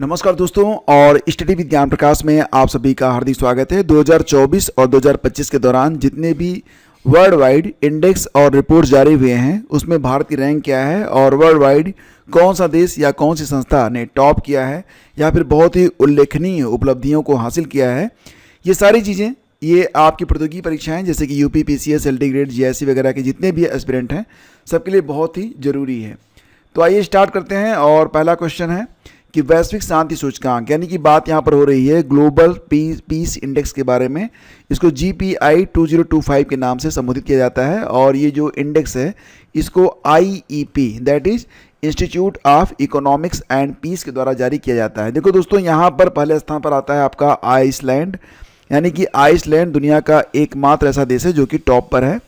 नमस्कार दोस्तों, और स्टडी विद ज्ञान प्रकाश में आप सभी का हार्दिक स्वागत है। 2024 और 2025 के दौरान जितने भी वर्ल्ड वाइड इंडेक्स और रिपोर्ट जारी हुए हैं उसमें भारत की रैंक क्या है और वर्ल्ड वाइड कौन सा देश या कौन सी संस्था ने टॉप किया है या फिर बहुत ही उल्लेखनीय उपलब्धियों को हासिल किया है, ये सारी चीज़ें ये आपकी प्रतियोगी परीक्षाएं जैसे कि UP, PCS, LT grade, GIC वगैरह के जितने भी एस्पिरेंट हैं सबके लिए बहुत ही ज़रूरी है। तो आइए स्टार्ट करते हैं। और पहला क्वेश्चन है कि वैश्विक शांति सूचकांक, यानी कि बात यहाँ पर हो रही है ग्लोबल पीस इंडेक्स के बारे में। इसको GPI 2025 के नाम से संबोधित किया जाता है और ये जो इंडेक्स है इसको IEP that is Institute of Economics and Peace के द्वारा जारी किया जाता है। देखो दोस्तों, यहाँ पर पहले स्थान पर आता है आपका आइसलैंड, यानी कि आइसलैंड दुनिया का एकमात्र ऐसा देश है जो कि टॉप पर है।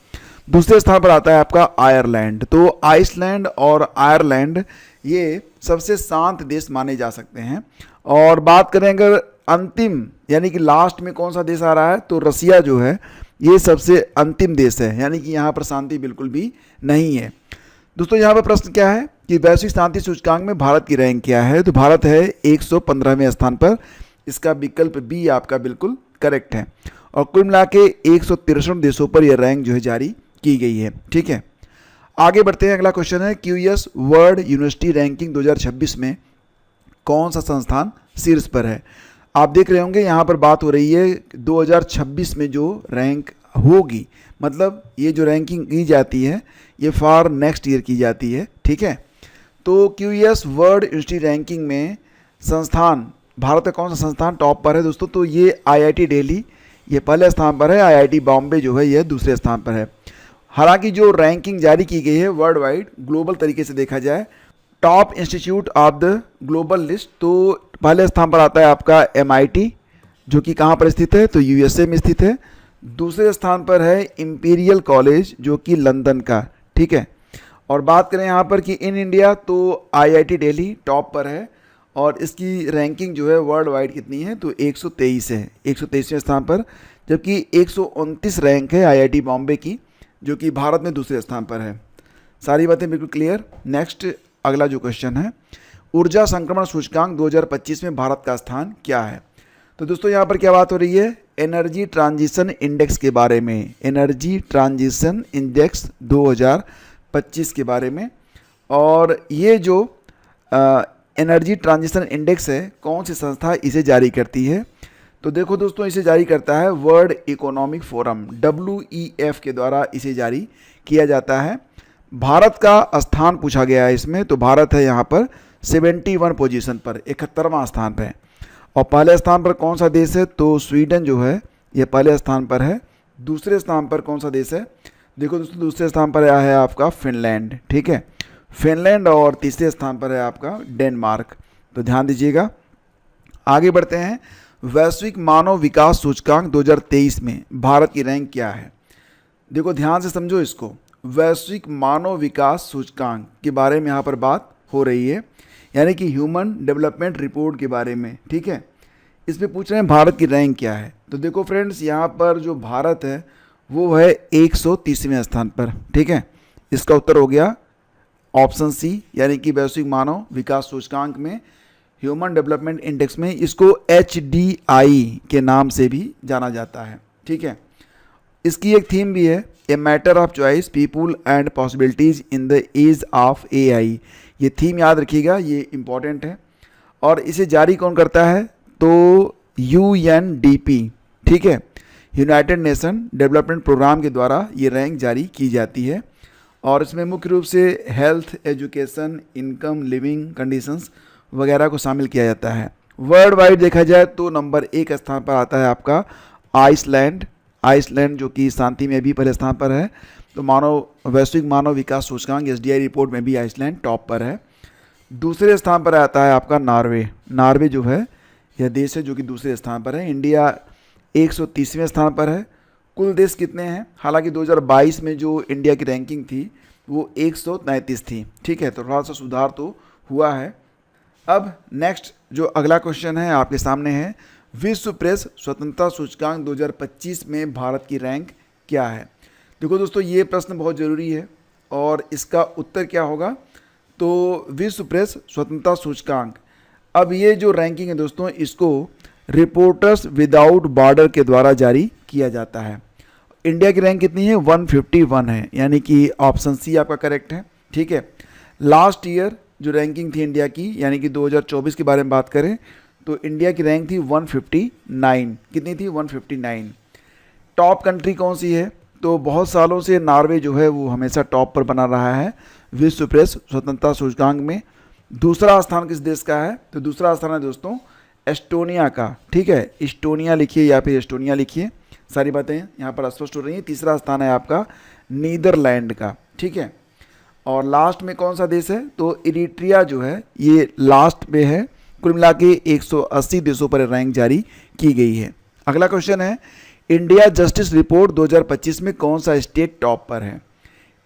दूसरे स्थान पर आता है आपका आयरलैंड। तो आइसलैंड और आयरलैंड ये सबसे शांत देश माने जा सकते हैं। और बात करें अगर अंतिम यानी कि लास्ट में कौन सा देश आ रहा है, तो रसिया जो है ये सबसे अंतिम देश है, यानी कि यहाँ पर शांति बिल्कुल भी नहीं है। दोस्तों, यहाँ पर प्रश्न क्या है कि वैश्विक शांति सूचकांक में भारत की रैंक क्या है, तो भारत है 115वें स्थान पर। इसका विकल्प बी आपका बिल्कुल करेक्ट है। और कुल मिला के 163 देशों पर यह रैंक जो है जारी की गई है। ठीक है, आगे बढ़ते हैं। अगला क्वेश्चन है QS वर्ल्ड यूनिवर्सिटी रैंकिंग 2026 में कौन सा संस्थान शीर्ष पर है। आप देख रहे होंगे यहाँ पर बात हो रही है 2026 में जो रैंक होगी, मतलब ये जो रैंकिंग की जाती है ये फॉर नेक्स्ट ईयर की जाती है। ठीक है, तो QS वर्ल्ड यूनिवर्सिटी रैंकिंग में संस्थान, भारत का कौन सा संस्थान टॉप पर है दोस्तों, तो ये IIT दिल्ली ये पहले स्थान पर है, IIT बॉम्बे जो है यह दूसरे स्थान पर है। हालांकि जो रैंकिंग जारी की गई है वर्ल्ड वाइड ग्लोबल तरीके से देखा जाए, top institute of the global list, तो पहले स्थान पर आता है आपका MIT जो कि कहाँ पर स्थित है, तो USA में स्थित है। दूसरे स्थान पर है इंपीरियल कॉलेज जो कि लंदन का। ठीक है, और बात करें यहाँ पर कि इन इंडिया, तो IIT दिल्ली टॉप पर है और इसकी रैंकिंग जो है वर्ल्ड वाइड कितनी है, तो 123 है, 123वें स्थान पर। जबकि 129 रैंक है IIT बॉम्बे की जो कि भारत में दूसरे स्थान पर है। सारी बातें बिल्कुल क्लियर। नेक्स्ट अगला जो क्वेश्चन है, ऊर्जा संक्रमण सूचकांक 2025 में भारत का स्थान क्या है। तो दोस्तों, यहाँ पर क्या बात हो रही है, एनर्जी ट्रांजिशन इंडेक्स के बारे में, एनर्जी ट्रांजिशन इंडेक्स 2025 के बारे में। और ये जो एनर्जी ट्रांजिशन इंडेक्स है, कौन सी संस्था इसे जारी करती है, तो देखो दोस्तों, इसे जारी करता है वर्ल्ड इकोनॉमिक फोरम WEF के द्वारा इसे जारी किया जाता है। भारत का स्थान पूछा गया है इसमें, तो भारत है यहाँ पर 71 पोजीशन पर, 71वां स्थान पर है। और पहले स्थान पर कौन सा देश है, तो स्वीडन जो है ये पहले स्थान पर है। दूसरे स्थान पर कौन सा देश है, देखो दोस्तों, दूसरे स्थान पर आया है आपका फिनलैंड। ठीक है, फिनलैंड। और तीसरे स्थान पर है आपका डेनमार्क। तो ध्यान दीजिएगा। आगे बढ़ते हैं। वैश्विक मानव विकास सूचकांक 2023 में भारत की रैंक क्या है। देखो ध्यान से समझो इसको, वैश्विक मानव विकास सूचकांक के बारे में यहाँ पर बात हो रही है, यानी कि ह्यूमन डेवलपमेंट रिपोर्ट के बारे में। ठीक है, इसमें पूछ रहे हैं भारत की रैंक क्या है। तो देखो फ्रेंड्स, यहाँ पर जो भारत है वो है 130वें स्थान पर। ठीक है, इसका उत्तर हो गया ऑप्शन सी, यानी कि वैश्विक मानव विकास सूचकांक में, ह्यूमन डेवलपमेंट इंडेक्स में, इसको HDI के नाम से भी जाना जाता है। ठीक है, इसकी एक थीम भी है, a matter of choice people and possibilities in the age of AI। ये थीम याद रखिएगा, ये इम्पॉर्टेंट है। और इसे जारी कौन करता है, तो UNDP। ठीक है, यूनाइटेड नेशन डेवलपमेंट प्रोग्राम के द्वारा ये रैंक जारी की जाती है। और इसमें मुख्य रूप से health, education, income, living conditions वगैरह को शामिल किया जाता है। वर्ल्ड वाइड देखा जाए तो नंबर 1 स्थान पर आता है आपका आइसलैंड, आइसलैंड जो कि शांति में भी पहले स्थान पर है। तो वैश्विक मानव विकास सूचकांक SDI रिपोर्ट में भी आइसलैंड टॉप पर है। दूसरे स्थान पर आता है आपका नॉर्वे। नॉर्वे जो है यह देश है जो कि दूसरे स्थान पर है। इंडिया 130वें स्थान पर है। कुल देश कितने हैं, हालांकि 2022 में जो इंडिया की रैंकिंग थी वो 133 थी। ठीक है, तो थोड़ा सा सुधार तो हुआ है। अब नेक्स्ट जो अगला क्वेश्चन है आपके सामने है, विश्व प्रेस स्वतंत्रता सूचकांक 2025 में भारत की रैंक क्या है। देखो दोस्तों, ये प्रश्न बहुत ज़रूरी है और इसका उत्तर क्या होगा, तो विश्व प्रेस स्वतंत्रता सूचकांक अब ये जो रैंकिंग है दोस्तों, इसको रिपोर्टर्स विदाउट बॉर्डर के द्वारा जारी किया जाता है। इंडिया की रैंक कितनी है? 151 है, यानी कि ऑप्शन सी आपका करेक्ट है। ठीक है, लास्ट ईयर जो रैंकिंग थी इंडिया की, यानी कि 2024 के बारे में बात करें तो इंडिया की रैंक थी 159। कितनी थी? 159। टॉप कंट्री कौन सी है? तो बहुत सालों से नॉर्वे जो है वो हमेशा टॉप पर बना रहा है विश्व प्रेस स्वतंत्रता सूचकांक में। दूसरा स्थान किस देश का है? तो दूसरा स्थान है दोस्तों एस्टोनिया का। ठीक है, एस्टोनिया लिखिए या फिर एस्टोनिया लिखिए, सारी बातें यहाँ पर स्पष्ट हो रही हैं। तीसरा स्थान है आपका नीदरलैंड का। ठीक है, और लास्ट में कौन सा देश है? तो इरिट्रिया जो है ये लास्ट में है। कुल मिला के 180 देशों पर रैंक जारी की गई है। अगला क्वेश्चन है, इंडिया जस्टिस रिपोर्ट 2025 में कौन सा स्टेट टॉप पर है?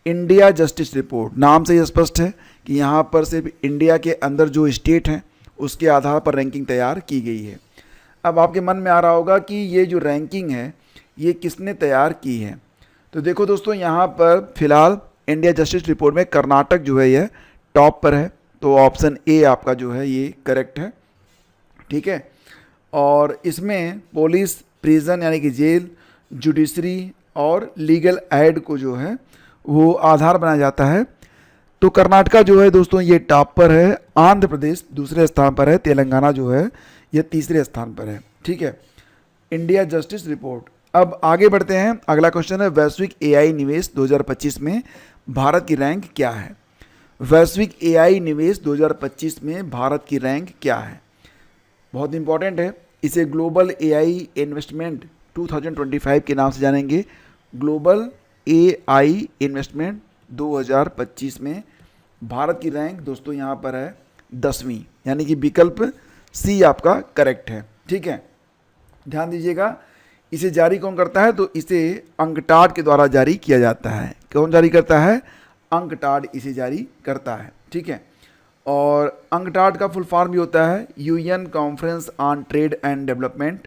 इंडिया जस्टिस रिपोर्ट, नाम से ही स्पष्ट है कि यहाँ पर सिर्फ इंडिया के अंदर जो स्टेट हैं उसके आधार पर रैंकिंग तैयार की गई है। अब आपके मन में आ रहा होगा कि ये जो रैंकिंग है ये किसने तैयार की है? तो देखो दोस्तों, यहाँ पर फिलहाल इंडिया जस्टिस रिपोर्ट में कर्नाटक जो है यह टॉप पर है, तो ऑप्शन ए आपका जो है ये करेक्ट है। ठीक है, और इसमें पुलिस, प्रिजन यानी कि जेल, जुडिशरी और लीगल एड को जो है वो आधार बनाया जाता है। तो कर्नाटका जो है दोस्तों ये टॉप पर है, आंध्र प्रदेश दूसरे स्थान पर है, तेलंगाना जो है ये तीसरे स्थान पर है। ठीक है, इंडिया जस्टिस रिपोर्ट। अब आगे बढ़ते हैं, अगला क्वेश्चन है, वैश्विक एआई निवेश 2025 में भारत की रैंक क्या है? वैश्विक एआई निवेश 2025 में भारत की रैंक क्या है? बहुत इंपॉर्टेंट है, इसे ग्लोबल एआई इन्वेस्टमेंट 2025 के नाम से जानेंगे। ग्लोबल एआई इन्वेस्टमेंट 2025 में भारत की रैंक दोस्तों यहाँ पर है 10वीं, यानी कि विकल्प सी आपका करेक्ट है। ठीक है, ध्यान दीजिएगा, इसे जारी कौन करता है? तो इसे अंकटाड के द्वारा जारी किया जाता है। कौन जारी करता है? अंकटाड इसे जारी करता है। ठीक है, और अंकटाड का फुल फॉर्म भी होता है UN conference on trade and development.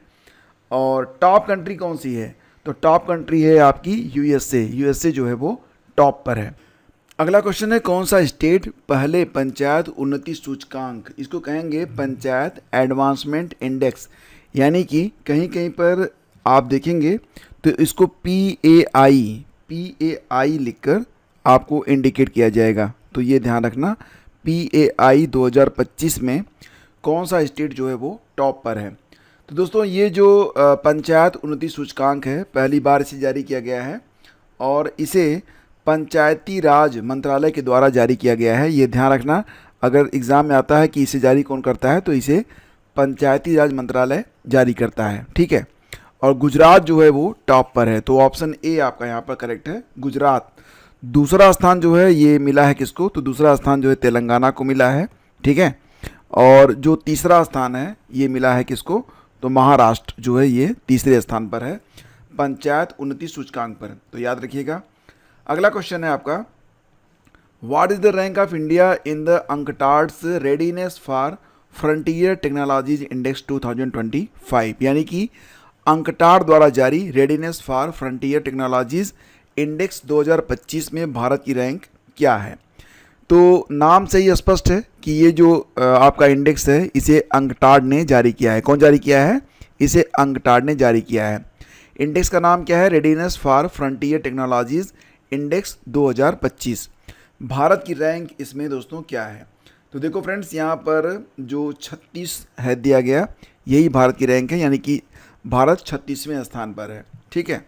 और टॉप कंट्री कौन सी है? तो टॉप कंट्री है आपकी यूएसए। यूएसए जो है वो टॉप पर है। अगला क्वेश्चन है, कौन सा स्टेट पहले पंचायत उन्नति सूचकांक, इसको कहेंगे पंचायत एडवांसमेंट इंडेक्स, यानी कि कहीं कहीं पर आप देखेंगे तो इसको PAI लिखकर आपको इंडिकेट किया जाएगा। तो ये ध्यान रखना, PAI 2025 में कौन सा स्टेट जो है वो टॉप पर है। तो दोस्तों ये जो पंचायत उन्नति सूचकांक है पहली बार इसे जारी किया गया है और इसे पंचायती राज मंत्रालय के द्वारा जारी किया गया है। ये ध्यान रखना, अगर एग्ज़ाम में आता है कि इसे जारी कौन करता है तो इसे पंचायती राज मंत्रालय जारी करता है। ठीक है, और गुजरात जो है वो टॉप पर है, तो ऑप्शन ए आपका यहाँ पर करेक्ट है, गुजरात। दूसरा स्थान जो है ये मिला है किसको? तो दूसरा स्थान जो है तेलंगाना को मिला है। ठीक है, और जो तीसरा स्थान है ये मिला है किसको? तो महाराष्ट्र जो है ये तीसरे स्थान पर है पंचायत उन्नति सूचकांक पर। तो याद रखिएगा। अगला क्वेश्चन है आपका, what is the rank of India in the UNCTAD's readiness for frontier technologies index 2025, यानी कि अंकटाड द्वारा जारी readiness for frontier technologies index 2025 में भारत की रैंक क्या है? तो नाम से ही स्पष्ट है कि ये जो आपका इंडेक्स है इसे अंकटाड ने जारी किया है। कौन जारी किया है? इसे अंकटाड ने जारी किया है। इंडेक्स का नाम क्या है? Readiness for frontier technologies index 2025। Bharat की रैंक इसमें दोस्तों क्या है? तो देखो फ्रेंड्स, यहाँ पर जो 36 है दिया गया यही भारत की रैंक है, यानी कि भारत 36वें स्थान पर है। ठीक है,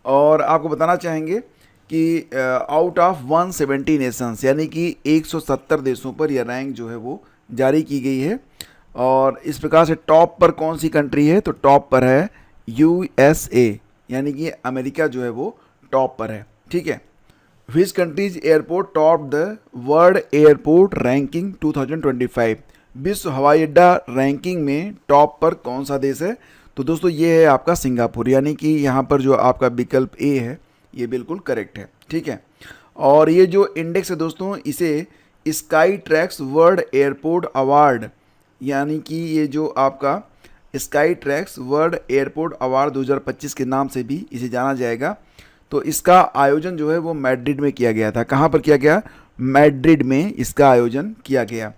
और आपको बताना चाहेंगे कि आउट ऑफ 170 नेशंस, यानी कि 170 देशों पर यह रैंक जो है वो जारी की गई है। और इस प्रकार से टॉप पर कौन सी कंट्री है? तो टॉप पर है USA, यानी कि अमेरिका जो है वो टॉप पर है। ठीक है, which countries airport top the world airport ranking 2025, विश्व हवाई अड्डा रैंकिंग में टॉप पर कौन सा देश है? तो दोस्तों ये है आपका सिंगापुर, यानी कि यहाँ पर जो आपका विकल्प ए है ये बिल्कुल करेक्ट है। ठीक है, और ये जो इंडेक्स है दोस्तों इसे sky tracks world airport award, यानी कि ये जो आपका sky tracks world airport award 2025 के नाम से भी इसे जाना जाएगा। तो इसका आयोजन जो है वो मैड्रिड में किया गया था। कहाँ पर किया गया? मैड्रिड में इसका आयोजन किया गया।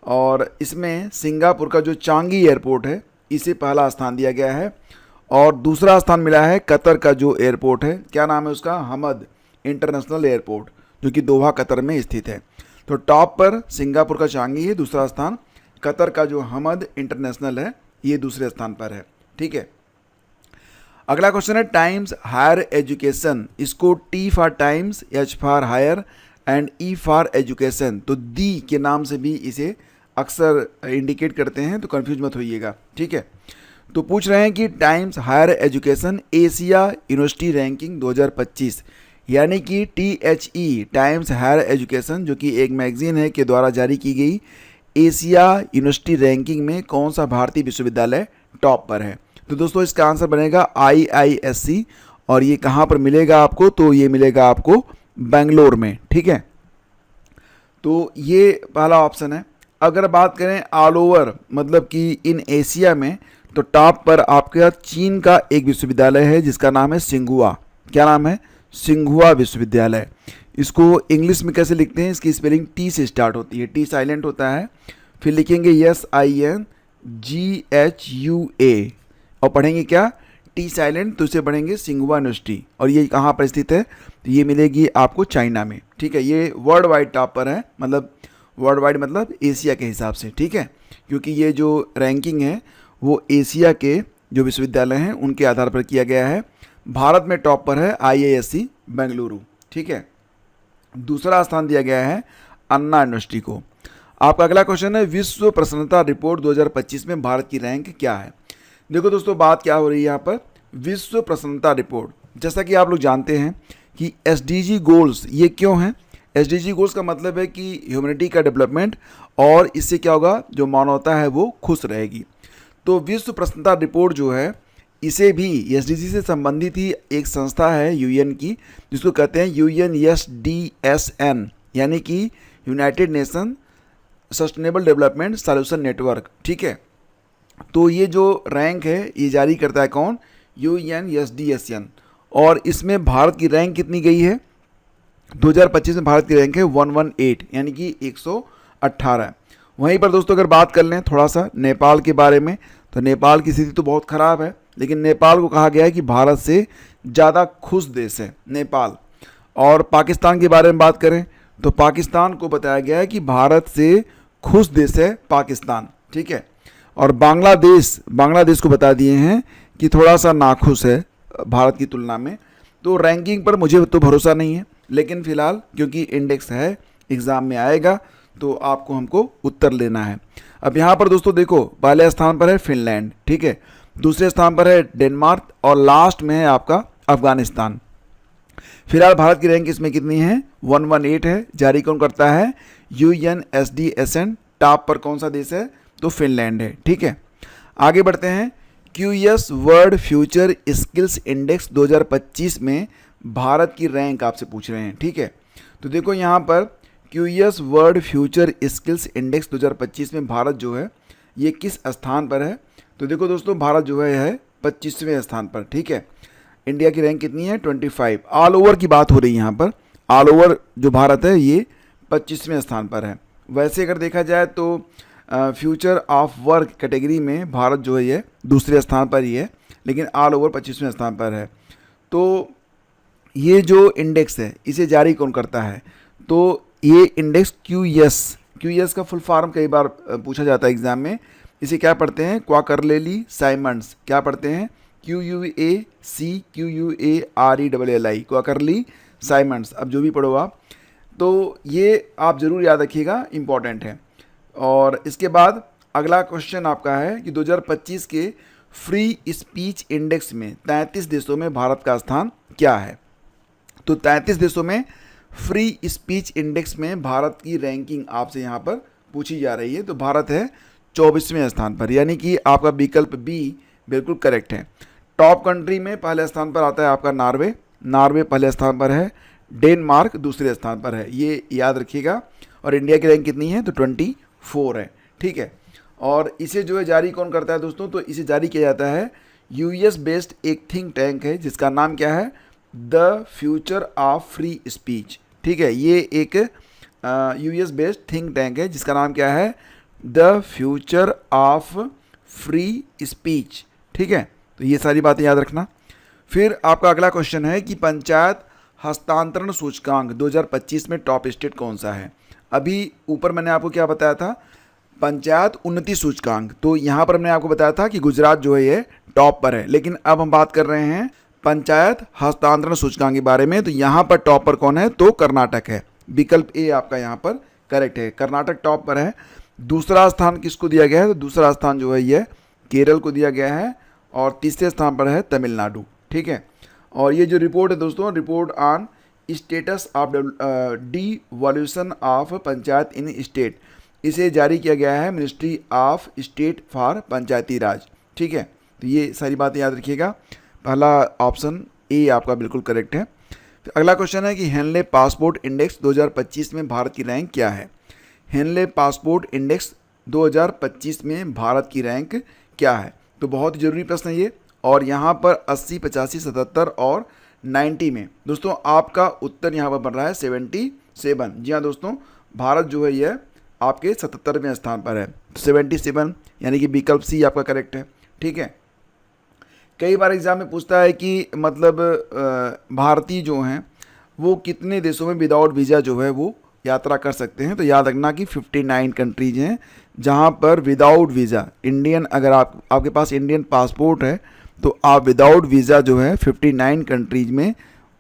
और इसमें सिंगापुर का जो चांगी एयरपोर्ट है इसे पहला स्थान दिया गया है। और दूसरा स्थान मिला है कतर का जो एयरपोर्ट है, क्या नाम है उसका, हमद इंटरनेशनल एयरपोर्ट, जो कि दोहा कतर में स्थित है। तो टॉप पर सिंगापुर का चांगी है, दूसरा स्थान कतर का जो हमद इंटरनेशनल है ये दूसरे स्थान पर है। ठीक है, अगला क्वेश्चन है टाइम्स हायर एजुकेशन, इसको T for Times, H for Higher and E for Education, तो दी के नाम से भी इसे अक्सर इंडिकेट करते हैं, तो कंफ्यूज मत होइएगा। ठीक है, तो पूछ रहे हैं कि Times Higher Education Asia University Ranking 2025 यानी कि THE टाइम्स हायर एजुकेशन जो कि एक मैगजीन है के द्वारा जारी की गई एशिया यूनिवर्सिटी रैंकिंग में कौन सा भारतीय विश्वविद्यालय टॉप पर है। तो दोस्तों इसका आंसर बनेगा IISc, और ये कहाँ पर मिलेगा आपको, तो ये मिलेगा आपको बेंगलोर में। ठीक है, तो ये पहला ऑप्शन है। अगर बात करें ऑल ओवर मतलब कि इन एशिया में, तो टॉप पर आपका चीन का एक विश्वविद्यालय है जिसका नाम है सिंघुआ। क्या नाम है, सिंघुआ विश्वविद्यालय। इसको इंग्लिश में कैसे लिखते हैं, इसकी स्पेलिंग टी से स्टार्ट होती है, टी साइलेंट होता है, फिर लिखेंगे SINGHUA और पढ़ेंगे क्या, टी साइलेंट, तो इसे पढ़ेंगे सिंघुआ यूनिवर्सिटी। और ये कहाँ पर स्थित है, तो ये मिलेगी आपको चाइना में। ठीक है, ये वर्ल्ड वाइड टॉप पर है, मतलब वर्ल्ड वाइड मतलब एशिया के हिसाब से। ठीक है, क्योंकि ये जो रैंकिंग है वो एशिया के जो विश्वविद्यालय हैं उनके आधार पर किया गया है। भारत में टॉप पर है IISc बेंगलुरु। ठीक है, दूसरा स्थान दिया गया है अन्ना यूनिवर्सिटी को। आपका अगला क्वेश्चन है विश्व प्रसन्नता रिपोर्ट 2025 में भारत की रैंक क्या है। देखो दोस्तों बात क्या हो रही है यहाँ पर, विश्व प्रसन्नता रिपोर्ट, जैसा कि आप लोग जानते हैं कि SDG गोल्स ये क्यों हैं। SDG गोल्स का मतलब है कि ह्यूमैनिटी का डेवलपमेंट, और इससे क्या होगा, जो मानवता है वो खुश रहेगी। तो विश्व प्रसन्नता रिपोर्ट जो है इसे भी SDG से संबंधित ही एक संस्था है UN की, जिसको कहते हैं UNSDSN यानी कि United nation sustainable development solution network. ठीक है, तो ये जो रैंक है ये जारी करता है कौन, UNSDSN, और इसमें भारत की रैंक कितनी गई है, 2025 में भारत की रैंक है 118 यानी कि 118। वहीं पर दोस्तों अगर बात कर लें थोड़ा सा नेपाल के बारे में, तो नेपाल की स्थिति तो बहुत ख़राब है, लेकिन नेपाल को कहा गया है कि भारत से ज़्यादा खुश देश है नेपाल। और पाकिस्तान के बारे में बात करें तो पाकिस्तान को बताया गया है कि भारत से खुश देश है पाकिस्तान। ठीक है, और बांग्लादेश को बता दिए हैं कि थोड़ा सा नाखुश है भारत की तुलना में। तो रैंकिंग पर मुझे तो भरोसा नहीं है, लेकिन फ़िलहाल क्योंकि इंडेक्स है, एग्ज़ाम में आएगा, तो आपको हमको उत्तर लेना है। अब यहाँ पर दोस्तों देखो पहले स्थान पर है फिनलैंड, ठीक है, दूसरे स्थान पर है डेनमार्क, और लास्ट में है आपका अफगानिस्तान। फिलहाल भारत की रैंक इसमें कितनी है, 118 है। जारी कौन करता है, UNSDSN। टॉप पर कौन सा देश है, तो फिनलैंड है। ठीक है, आगे बढ़ते हैं। QS world future skills index 2025 में भारत की रैंक आपसे पूछ रहे हैं। ठीक है, तो देखो यहाँ पर QS world future skills index 2025 में भारत जो है ये किस स्थान पर है। तो देखो दोस्तों भारत जो है 25वें स्थान पर। ठीक है, इंडिया की रैंक कितनी है, 25। ऑल ओवर की बात हो रही है यहाँ पर, ऑल ओवर जो भारत है ये 25वें स्थान पर है। वैसे अगर देखा जाए तो फ्यूचर ऑफ वर्क कैटेगरी में भारत जो है ये दूसरे स्थान पर ही है, लेकिन ऑल ओवर 25वें स्थान पर है। तो ये जो इंडेक्स है इसे जारी कौन करता है, तो ये इंडेक्स QS का फुल फॉर्म कई बार पूछा जाता है एग्जाम में। इसे क्या पढ़ते हैं, क्वाकरलेली साइमंड्स। क्या पढ़ते हैं, QUACQUARELLI, क्वाकरली साइमंड्स। अब जो भी पढ़ो आप, तो ये आप ज़रूर याद रखिएगा, इम्पॉर्टेंट है। और इसके बाद अगला क्वेश्चन आपका है कि 2025 के फ्री स्पीच इंडेक्स में 33 देशों में भारत का स्थान क्या है। तो 33 देशों में फ्री स्पीच इंडेक्स में भारत की रैंकिंग आपसे यहाँ पर पूछी जा रही है। तो भारत है 24वें स्थान पर, यानी कि आपका विकल्प बी बिल्कुल करेक्ट है। टॉप कंट्री में पहले स्थान पर आता है आपका नॉर्वे पहले स्थान पर है, डेनमार्क दूसरे स्थान पर है, ये याद रखिएगा। और इंडिया की रैंक कितनी है, तो 24 है। ठीक है, और इसे जो है जारी कौन करता है दोस्तों, तो इसे जारी किया जाता है US बेस्ड एक थिंक टैंक है जिसका नाम क्या है, the future of free speech. ठीक है, ये एक US बेस्ड थिंक टैंक है जिसका नाम क्या है, the future of free speech. ठीक है, तो ये सारी बातें याद रखना। फिर आपका अगला क्वेश्चन है कि पंचायत हस्तांतरण सूचकांक 2025 में टॉप स्टेट कौन सा है। अभी ऊपर मैंने आपको क्या बताया था, पंचायत उन्नति सूचकांक, तो यहाँ पर मैंने आपको बताया था कि गुजरात जो है ये टॉप पर है, लेकिन अब हम बात कर रहे हैं पंचायत हस्तांतरण सूचकांक के बारे में। तो यहाँ पर टॉप पर कौन है, तो कर्नाटक है। विकल्प ए आपका यहाँ पर करेक्ट है, कर्नाटक टॉप पर है। दूसरा स्थान किसको दिया गया है, तो दूसरा स्थान जो है ये केरल को दिया गया है, और तीसरे स्थान पर है तमिलनाडु। ठीक है, और ये जो रिपोर्ट है दोस्तों, report on status of डिवॉल्यूशन of panchayat in state, इसे जारी किया गया है मिनिस्ट्री ऑफ स्टेट फॉर पंचायती राज। ठीक है, तो ये सारी बातें याद रखिएगा। पहला ऑप्शन ए आपका बिल्कुल करेक्ट है। तो अगला क्वेश्चन है कि हेनले पासपोर्ट इंडेक्स 2025 में भारत की रैंक क्या है। हेनले पासपोर्ट इंडेक्स 2025 में भारत की रैंक क्या है, तो बहुत ही जरूरी प्रश्न है ये। और यहाँ पर 80, 85, 77 और 90 में दोस्तों आपका उत्तर यहाँ पर बन रहा है 77। जी हाँ दोस्तों, भारत जो है यह आपके 77वें स्थान पर है, 77, यानी कि विकल्प सी आपका करेक्ट है। ठीक है, कई बार एग्जाम में पूछता है कि मतलब भारतीय जो हैं वो कितने देशों में विदाउट वीज़ा जो है वो यात्रा कर सकते हैं। तो याद रखना कि 59 कंट्रीज हैं जहां पर विदाउट वीज़ा इंडियन, अगर आपके पास इंडियन पासपोर्ट है तो आप विदाउट वीज़ा जो है 59 कंट्रीज में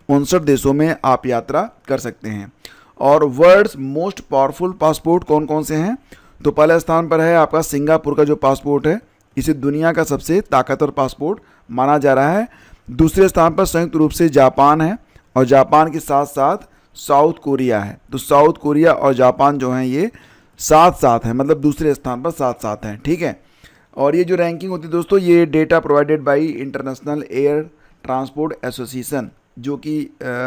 59 देशों में आप यात्रा कर सकते हैं। और वर्ल्ड्स मोस्ट पावरफुल पासपोर्ट कौन कौन से हैं, तो पहले स्थान पर है आपका सिंगापुर का जो पासपोर्ट है, इसे दुनिया का सबसे ताकतवर पासपोर्ट माना जा रहा है। दूसरे स्थान पर संयुक्त रूप से जापान है, और जापान के साथ साथ साउथ कोरिया है। तो साउथ कोरिया और जापान जो हैं ये साथ साथ हैं, मतलब दूसरे स्थान पर साथ साथ हैं। ठीक है, और ये जो रैंकिंग होती है दोस्तों, ये data provided by international air transport association, जो कि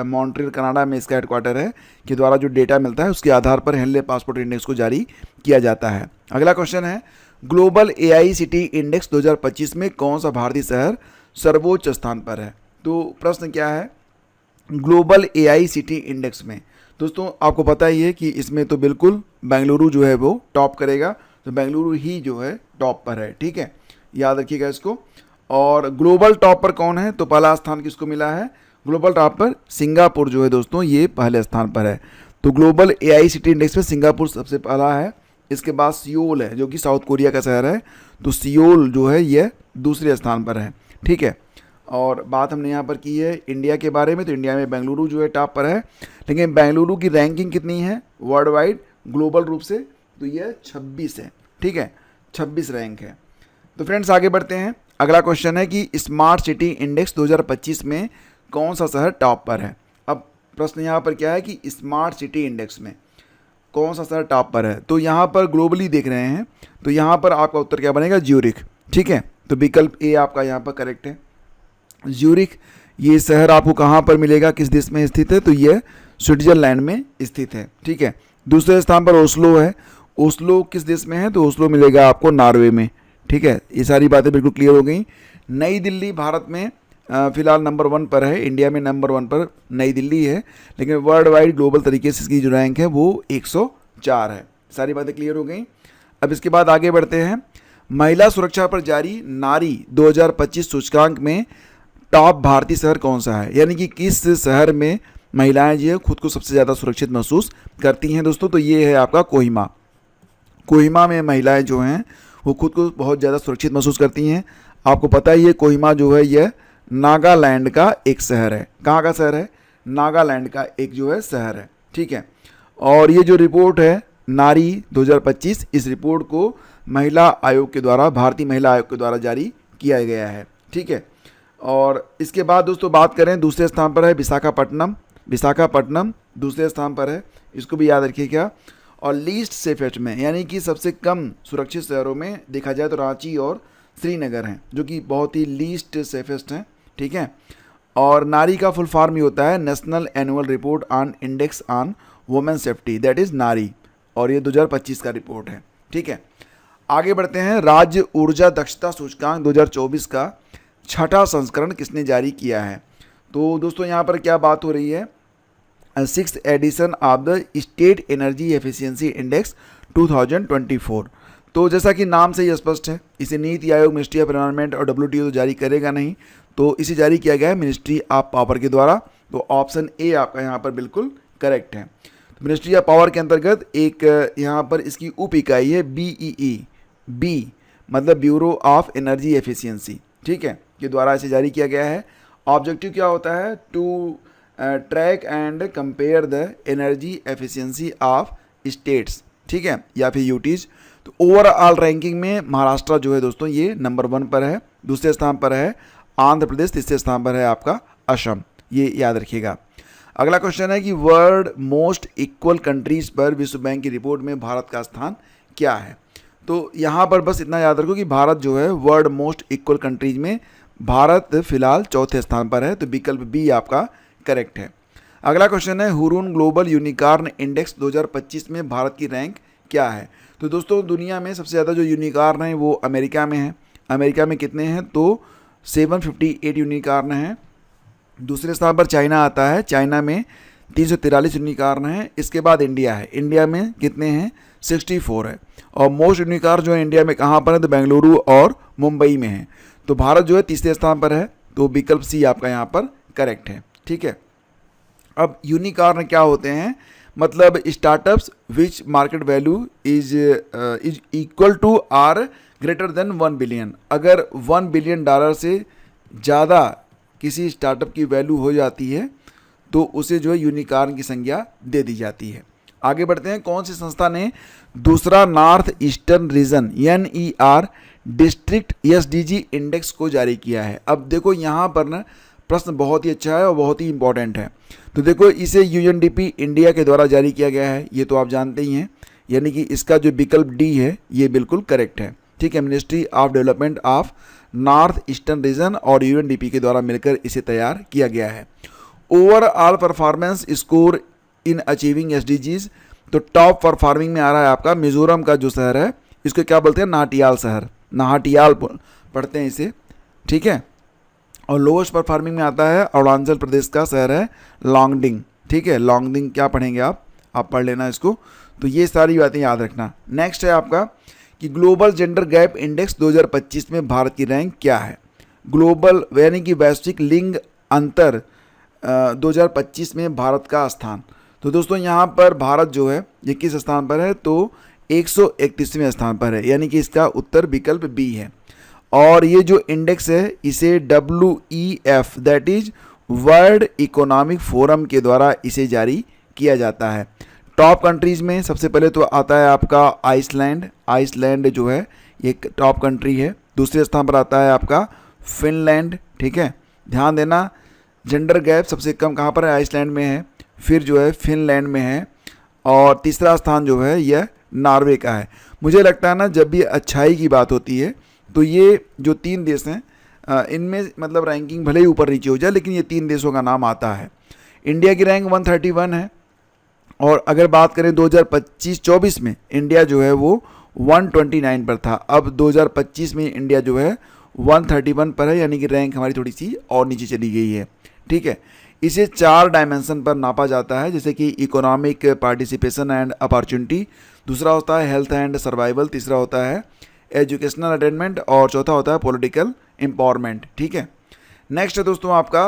मॉन्ट्रियल कनाडा में इसका हेडक्वार्टर है, के द्वारा जो डेटा मिलता है उसके आधार पर हेनले पासपोर्ट इंडेक्स को जारी किया जाता है। अगला क्वेश्चन है ग्लोबल AICTE इंडेक्स 2025 में कौन सा भारतीय शहर सर्वोच्च स्थान पर है। तो प्रश्न क्या है, ग्लोबल AICTE इंडेक्स में दोस्तों आपको पता ही है कि इसमें तो बिल्कुल बेंगलुरु जो है वो टॉप करेगा, तो बेंगलुरु ही जो है टॉप पर है। ठीक है, याद रखिएगा इसको। और ग्लोबल टॉप पर कौन है, तो पहला स्थान किसको मिला है, ग्लोबल टॉप पर सिंगापुर जो है दोस्तों ये पहले स्थान पर है। तो ग्लोबल AICTE इंडेक्स में सिंगापुर सबसे पहला है, इसके बाद सियोल है जो कि साउथ कोरिया का शहर है, तो सियोल जो है यह दूसरे स्थान पर है। ठीक है, और बात हमने यहाँ पर की है इंडिया के बारे में, तो इंडिया में बेंगलुरु जो है टॉप पर है, लेकिन बेंगलुरु की रैंकिंग कितनी है वर्ल्ड वाइड ग्लोबल रूप से, तो यह 26 है। ठीक है, 26 रैंक है। तो फ्रेंड्स आगे बढ़ते हैं। अगला क्वेश्चन है कि स्मार्ट सिटी इंडेक्स 2025 में कौन सा शहर टॉप पर है। अब प्रश्न यहाँ पर क्या है कि स्मार्ट सिटी इंडेक्स में कौन सा शहर टॉप पर है, तो यहाँ पर ग्लोबली देख रहे हैं, तो यहाँ पर आपका उत्तर क्या बनेगा, ज्यूरिख। ठीक है, तो विकल्प ए आपका यहाँ पर करेक्ट है, ज्यूरिख। ये शहर आपको कहाँ पर मिलेगा, किस देश में स्थित है, तो यह स्विट्जरलैंड में स्थित है। ठीक है, दूसरे स्थान पर ओस्लो है, ओस्लो किस देश में है, तो ओस्लो मिलेगा आपको नॉर्वे में। ठीक है, ये सारी बातें बिल्कुल क्लियर हो गई। नई दिल्ली भारत में फिलहाल नंबर 1 पर है, इंडिया में नंबर 1 पर नई दिल्ली है, लेकिन वर्ल्ड वाइड ग्लोबल तरीके से इसकी जो रैंक है वो 104 है। सारी बातें क्लियर हो गई। अब इसके बाद आगे बढ़ते हैं। महिला सुरक्षा पर जारी नारी 2025 सूचकांक में टॉप भारतीय शहर कौन सा है, यानी कि किस शहर में महिलाएं जो है खुद को सबसे ज़्यादा सुरक्षित महसूस करती हैं दोस्तों, तो ये है आपका कोहिमा। कोहिमा में महिलाएं जो हैं वो खुद को बहुत ज़्यादा सुरक्षित महसूस करती हैं। आपको पता ही है कोहिमा जो है यह नागालैंड का एक शहर है। कहाँ का शहर है, नागालैंड का एक जो है शहर है। ठीक है, और ये जो रिपोर्ट है नारी 2025, इस रिपोर्ट को महिला आयोग के द्वारा, भारतीय महिला आयोग के द्वारा जारी किया गया है। ठीक है, और इसके बाद दोस्तों बात करें, दूसरे स्थान पर है विशाखापट्टनम। विशाखापट्टनम दूसरे स्थान पर है, इसको भी याद रखिएगा। और लीस्ट सेफेस्ट में, यानी कि सबसे कम सुरक्षित शहरों में देखा जाए तो रांची और श्रीनगर हैं, जो कि बहुत ही लीस्ट सेफेस्ट हैं। ठीक है, और नारी का फुल फॉर्म ही होता है national annual report on index on women safety, that is नारी, और ये 2025 का रिपोर्ट है। ठीक है, आगे बढ़ते हैं। राज्य ऊर्जा दक्षता सूचकांक 2024 का 6ठा संस्करण किसने जारी किया है, तो दोस्तों यहाँ पर क्या बात हो रही है, 6th edition of the state energy efficiency index 2024। तो जैसा कि नाम से ही स्पष्ट है, इसे NITI Aayog, ministry of environment और WTO तो जारी करेगा नहीं, तो इसे जारी किया गया है मिनिस्ट्री ऑफ पावर के द्वारा। तो ऑप्शन ए आपका यहाँ पर बिल्कुल करेक्ट है। तो मिनिस्ट्री ऑफ पावर के अंतर्गत एक यहाँ पर इसकी उप इकाई है BEE, बी मतलब ब्यूरो ऑफ एनर्जी एफिशिएंसी, ठीक है, के द्वारा इसे जारी किया गया है। ऑब्जेक्टिव क्या होता है? To track and compare the energy efficiency of states, ठीक है, या फिर यूटीज। तो ओवरऑल रैंकिंग में महाराष्ट्र जो है दोस्तों ये नंबर 1 पर है, दूसरे स्थान पर है आंध्र प्रदेश, तीसरे स्थान पर है आपका असम, ये याद रखिएगा। अगला क्वेश्चन है कि वर्ल्ड मोस्ट इक्वल कंट्रीज पर विश्व बैंक की रिपोर्ट में भारत का स्थान क्या है? तो यहाँ पर बस इतना याद रखो कि भारत जो है वर्ल्ड मोस्ट इक्वल कंट्रीज में भारत फिलहाल चौथे स्थान पर है, तो विकल्प बी आपका करेक्ट है। अगला क्वेश्चन है हुरून ग्लोबल यूनिकॉर्न इंडेक्स 2025 में भारत की रैंक क्या है? तो दोस्तों दुनिया में सबसे ज़्यादा जो यूनिकॉर्न है वो अमेरिका में है। अमेरिका में कितने हैं? तो 758 यूनिकॉर्न हैं। दूसरे स्थान पर चाइना आता है, चाइना में 343 यूनिकॉर्न है। इसके बाद इंडिया है, इंडिया में कितने हैं? 64 है। और मोस्ट यूनिकॉर्न जो है इंडिया में कहाँ पर है? तो बेंगलुरु और मुंबई में है। तो भारत जो है तीसरे स्थान पर है, तो विकल्प सी आपका यहाँ पर करेक्ट है, ठीक है। अब यूनिकॉर्न क्या होते हैं? मतलब startups which market value is equal to or greater than 1 billion. अगर $1 बिलियन से ज़्यादा किसी स्टार्टअप की वैल्यू हो जाती है तो उसे जो है यूनिकॉर्न की संज्ञा दे दी जाती है। आगे बढ़ते हैं। कौन सी संस्था ने दूसरा north eastern region NER district SDG index को जारी किया है? अब देखो यहाँ पर ना प्रश्न बहुत ही अच्छा है और बहुत ही इंपॉर्टेंट है। तो देखो इसे UNDP इंडिया के द्वारा जारी किया गया है, ये तो आप जानते ही हैं, यानी कि इसका जो विकल्प डी है ये बिल्कुल करेक्ट है, ठीक है। Ministry of development of north eastern region और UNDP के द्वारा मिलकर इसे तैयार किया गया है। Overall performance score in achieving SDGs, तो टॉप परफॉर्मिंग में आ रहा है आपका मिजोरम का जो शहर है, इसको क्या बोलते हैं? नाहटियाल शहर, नाहटियाल पढ़ते हैं इसे, ठीक है। और लोएस्ट परफॉर्मिंग में आता है अरुणाचल प्रदेश का शहर है लॉन्गडिंग, ठीक है। लॉन्गडिंग क्या पढ़ेंगे आप पढ़ लेना इसको। तो ये सारी बातें याद रखना। नेक्स्ट है आपका कि ग्लोबल जेंडर गैप इंडेक्स 2025 में भारत की रैंक क्या है? ग्लोबल यानी कि वैश्विक लिंग अंतर 2025 में भारत का स्थान। तो दोस्तों यहाँ पर भारत जो है ये किस स्थान पर है? तो 131वें स्थान पर है, यानी कि इसका उत्तर विकल्प बी है। और ये जो इंडेक्स है इसे WEF that is world economic forum के द्वारा इसे जारी किया जाता है। टॉप कंट्रीज़ में सबसे पहले तो आता है आपका आइसलैंड, आइसलैंड जो है ये टॉप कंट्री है। दूसरे स्थान पर आता है आपका फिनलैंड, ठीक है। ध्यान देना जेंडर गैप सबसे कम कहाँ पर है? आइसलैंड में है, फिर जो है फिनलैंड में है, और तीसरा स्थान जो है यह नॉर्वे का है। मुझे लगता है ना जब भी अच्छाई की बात होती है तो ये जो 3 देश हैं इनमें मतलब रैंकिंग भले ही ऊपर नीचे हो जाए लेकिन ये 3 देशों का नाम आता है। इंडिया की रैंक 131 है, और अगर बात करें 2025-24 में इंडिया जो है वो 129 पर था। अब 2025 में इंडिया जो है 131 पर है, यानी कि रैंक हमारी थोड़ी सी और नीचे चली गई है, ठीक है। इसे 4 डायमेंशन पर नापा जाता है, जैसे कि इकोनॉमिक पार्टिसिपेशन एंड अपॉर्चुनिटी, दूसरा होता है हेल्थ एंड सर्वाइवल, तीसरा होता है एजुकेशनल अटेनमेंट, और चौथा होता है पॉलिटिकल एम्पावरमेंट, ठीक है। नेक्स्ट है दोस्तों आपका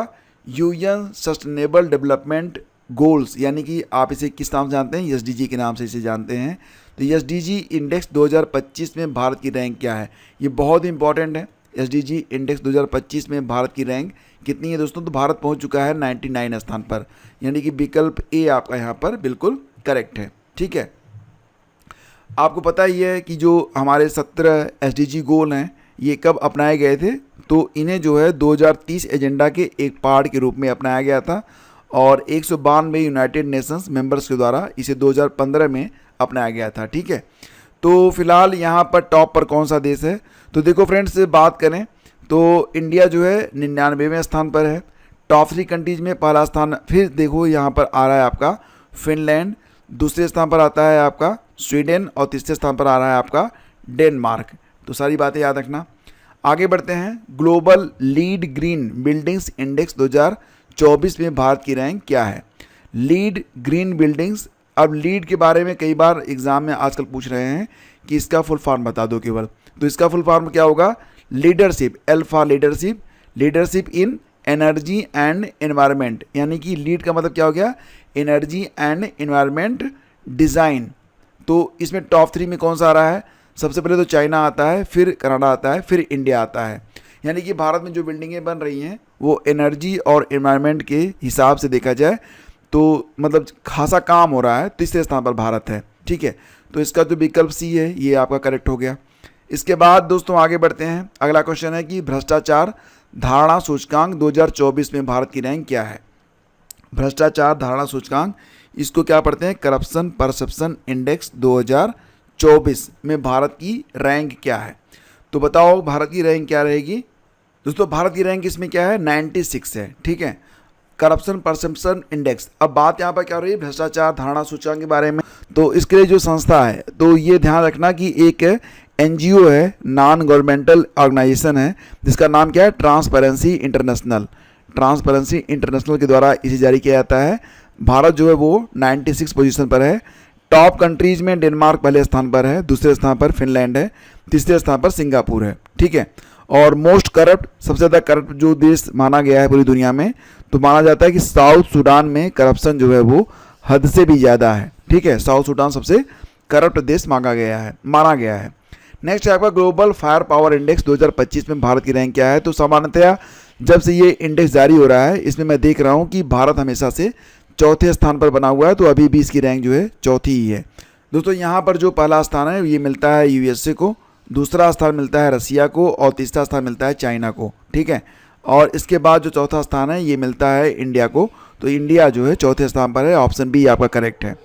UN सस्टेनेबल डेवलपमेंट गोल्स, यानी कि आप इसे किस नाम से जानते हैं? SDG के नाम से इसे जानते हैं। तो SDG इंडेक्स 2025 में भारत की रैंक क्या है? ये बहुत इंपॉर्टेंट है। SDG इंडेक्स 2025 में भारत की रैंक कितनी है दोस्तों? तो भारत पहुंच चुका है 99 स्थान पर, यानी कि विकल्प ए आपका यहाँ पर बिल्कुल करेक्ट है, ठीक है। आपको पता ही है कि जो हमारे 17 SDG गोल हैं ये कब अपनाए गए थे? तो इन्हें जो है 2030 एजेंडा के एक पार्ट के रूप में अपनाया गया था, और 192 यूनाइटेड नेशंस मेंबर्स के द्वारा इसे 2015 में अपनाया गया था, ठीक है। तो फिलहाल यहाँ पर टॉप पर कौन सा देश है? तो देखो फ्रेंड्स, बात करें तो इंडिया जो है 99वें स्थान पर है। टॉप 3 कंट्रीज में पहला स्थान फिर देखो यहाँ पर आ रहा है आपका फिनलैंड, दूसरे स्थान पर आता है आपका स्वीडन, और तीसरे स्थान पर आ रहा है आपका डेनमार्क। तो सारी बातें याद रखना। आगे बढ़ते हैं। Global lead green buildings index 2024 में भारत की रैंक क्या है? लीड ग्रीन बिल्डिंग्स, अब लीड के बारे में कई बार एग्जाम में आजकल पूछ रहे हैं कि इसका फुल फॉर्म बता दो केवल। तो इसका फुल फॉर्म क्या होगा? Leadership, L for leadership, leadership in energy and environment, यानी कि लीड का मतलब क्या हो गया? Energy and environment design. तो इसमें टॉप 3 में कौन सा आ रहा है? सबसे पहले तो चाइना आता है, फिर कनाडा आता है, फिर इंडिया आता है। यानी कि भारत में जो बिल्डिंगें बन रही हैं वो एनर्जी और एनवायरनमेंट के हिसाब से देखा जाए तो मतलब खासा काम हो रहा है। तीसरे स्थान पर भारत है, ठीक है। तो इसका तो विकल्प सी है, ये आपका करेक्ट हो गया। इसके बाद दोस्तों आगे बढ़ते हैं। अगला क्वेश्चन है कि भ्रष्टाचार धारणा सूचकांक 2024 में भारत की रैंक क्या है? भ्रष्टाचार धारणा सूचकांक, इसको क्या पढ़ते हैं? करप्शन परसेप्शन इंडेक्स 2024 में भारत की रैंक क्या है? तो बताओ भारत की रैंक क्या रहेगी? दोस्तों भारत की रैंक इसमें क्या है? 96 है, ठीक है। करप्शन परसेप्शन इंडेक्स, अब बात यहाँ पर क्या हो रही है? भ्रष्टाचार धारणा सूचकांक के बारे में। तो इसके लिए जो संस्था है, तो ये ध्यान रखना कि एक एनजीओ है, नॉन गवर्नमेंटल ऑर्गेनाइजेशन है, जिसका नाम क्या है? Transparency international. ट्रांसपेरेंसी इंटरनेशनल के द्वारा इसे जारी किया जाता है। भारत जो है वो 96 पोजीशन पर है। टॉप कंट्रीज में डेनमार्क पहले स्थान पर है, दूसरे स्थान पर फिनलैंड है, तीसरे स्थान पर सिंगापुर है, ठीक है। और मोस्ट करप्ट, सबसे ज़्यादा करप्ट जो देश माना गया है पूरी दुनिया में, तो माना जाता है कि साउथ सूडान में करप्शन जो है वो हद से भी ज़्यादा है, ठीक है। साउथ सूडान सबसे करप्ट देश माना गया है। नेक्स्ट है आपका ग्लोबल फायर पावर इंडेक्स 2025 में भारत की रैंक क्या है? तो सामान्यतया जब से ये इंडेक्स जारी हो रहा है, इसमें मैं देख रहा हूँ कि भारत हमेशा से चौथे स्थान पर बना हुआ है। तो अभी भी इसकी रैंक जो है चौथी ही है। दोस्तों यहाँ पर जो पहला स्थान है ये मिलता है यूएसए को, दूसरा स्थान मिलता है रसिया को और तीसरा स्थान मिलता है चाइना को, ठीक है। और इसके बाद जो चौथा स्थान है ये मिलता है इंडिया को। तो इंडिया जो है चौथे स्थान पर है। ऑप्शन बी आपका करेक्ट है।